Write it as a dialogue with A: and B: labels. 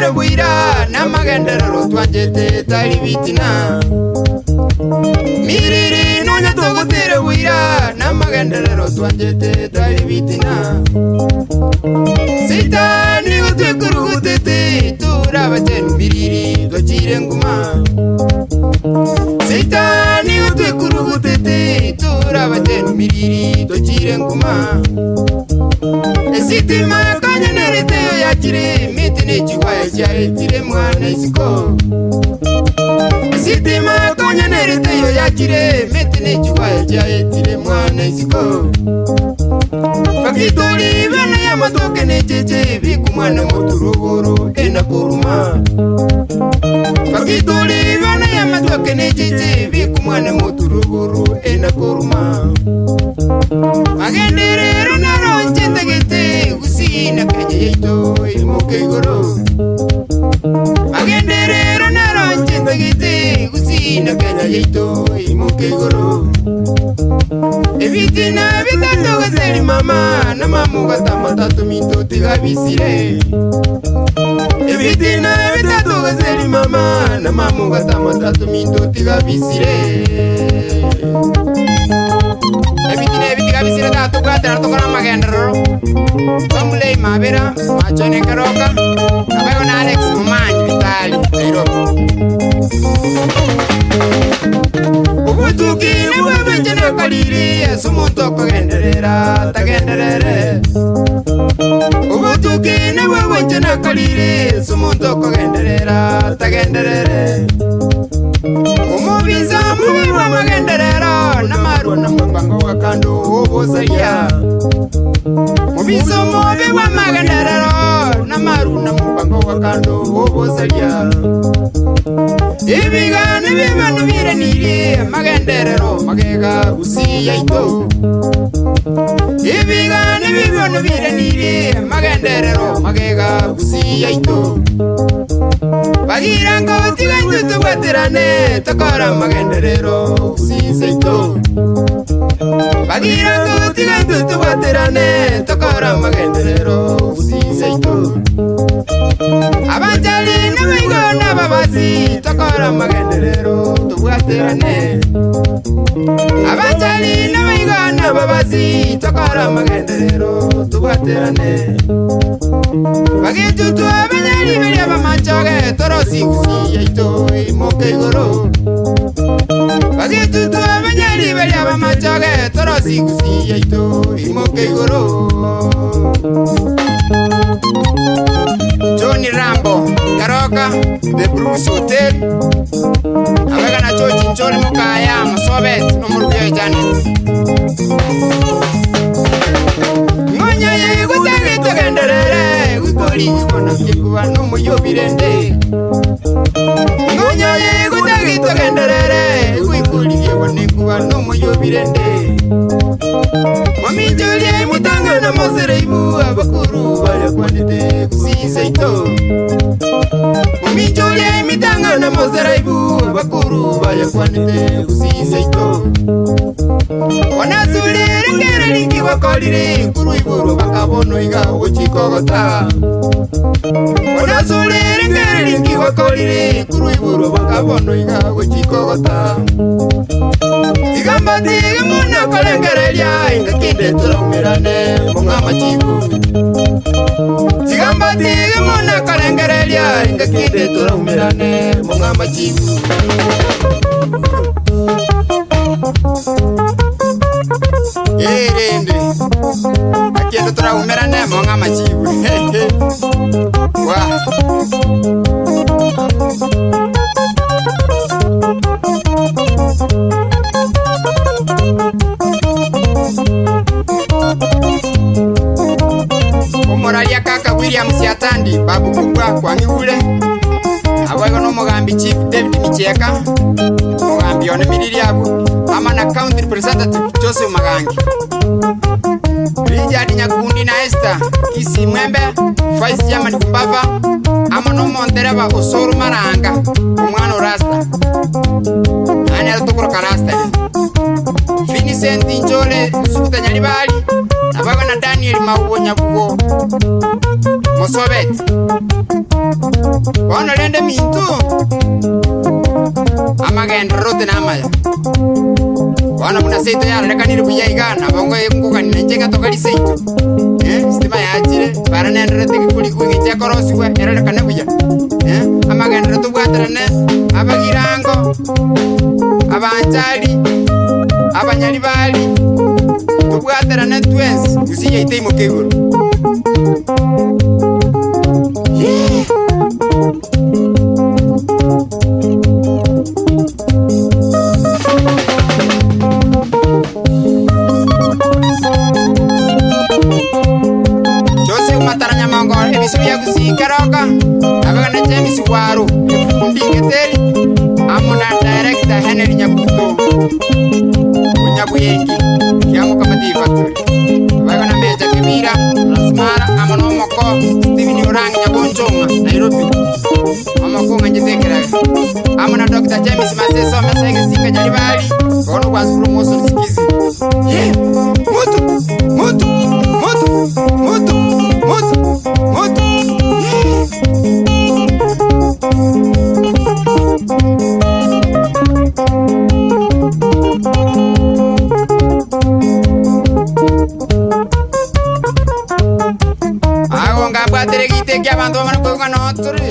A: tugutire buira namagenderero twanjete tari bitina miriri nonya tugutire buira namagenderero twanjete tari bitina Sitani utukurugutete turabatenu miriri twachire nguma Sitani utukurugutete turabatenu miriri twachire nguma Sitima kanyenerete yo yakire mitine chiwaya chaitire mwana isiko Sitima kanyenerete yo yakire mitine chiwaya chaitire mwana isiko Fakitori bana ya matoke ne cheche biku mwana moturuguru ena kuruma Fakitori bana ya matoke ne cheche biku mwana moturuguru ena kuruma Magenderero naro nchindagete usina kanye yeito imoke igoro Magenderero naro nchindagete usina kanye yeito imoke igoro Evitina vitando gazeli mama na mamu gatama tatu minto tigabisire Evitina vitando gazeli mama na mamu gatama tatu minto tigabisire Evitina vitigabisire tatu gatara tokona magendero Somulei mabera machone karoka Abayo na Alex Mumanyi Vitali Nairobi Ubutuki niwe benjene kaliri Sumuntu kugenderera tagenderere Ubutuki niwe benjene kaliri Sumuntu kugenderera tagenderere Umubiza mubi wa magenderero Namaru na mbango wakando ubuzaria Mubiza mubi wa magenderero Namaru na mbango wakando ubuzaria Ibiga nibibanu birenire magenderero magega usiya ito Ibiga nibibanu birenire magenderero magega usiya ito Bagira ngo tiganyu tubaterane takara magenderero usiya ito Bagira ngo tiganyu tubaterane takara magenderero usiya ito Abanjali namigo nababazi takara magenderero tubaterane Abanjali namigo nababazi takara magenderero tubaterane Bagitutu abanyali bali abamachoge torosi usiya ito imoke igoro Bagitutu abanyali bali abamachoge torosi usiya ito imoke igoro Johnny Rambo, Karoka, The Bruce Hotel Awega na chochi ncholi mukaya Msobet, Nomurugyo Janet Ngonya ye gutege tugenderere Wikoli yibona mjikuwa numu yobirende Ngonya ye gutege tugenderere Wikoli yibona mjikuwa numu yobirende Waminjoli ya mutanga na mozere ibu Abakuru wale kwanete kusiza ito Waminjoli ya mitanga na mozere ibu Abakuru wale kwanete kusiza ito Wanazuli ringere ringi wakolire Kuru iburu bakabono iga uchikogota Wanazuli ringere ringi wakolire Kuru iburu bakabono iga uchikogota Igambati muna kolengerelia Inga kinde tulamirane Munga machibu Igambati muna kolengerelia Inga kinde tulamirane Munga machibu Yerende Akiendo tulamirane Munga machibu Wah Umoralia kaka William Siatandi babu kubwa kwa miule Abwego no mugambi Chief David Micheka Mugambi one milili abu Ama na County Representative Joseph Magangi Richard Nyakundi na Esther Kisi Mwembe Vice Chairman Kumbava Ama no Montereba Osoru Maranga Umwano Rasta Ane alutukuro karasta Vincent Njole Sukuta Nyalibali Nabaga na Daniel Mauwo Nyabugo Mosobet Bono rende mintu Amagenda rote na amaya Bono muna seito ya reka niri kuyaigana Bongo nguka ninenjenga tokari seito Stima ya ajire Para nende rote kikuli kuingi chakorosi kwa Era reka nebuya Amagenda rote buatarane Abagirango Abanjali Abanyalibali Tubuatarane twensi Usiya iteimo keguru Jose umataranya mongol ebisubiya gusinkaroka abagana James Waru ndingeteri amuna director Henry Nyabuto Kunyabuyengi kiamo kamati factory abagana Meja Kibira Rasmara amono moko Steven Orangi Nyabonjonga Nairobi amoko nganjitekera amuna Dr. James Maseso mesenge singa nyalibali bono kwa promotion sikizi moto moto moto moto moto moto Ago ngabwatere gite kya bantu bamana kwa noturi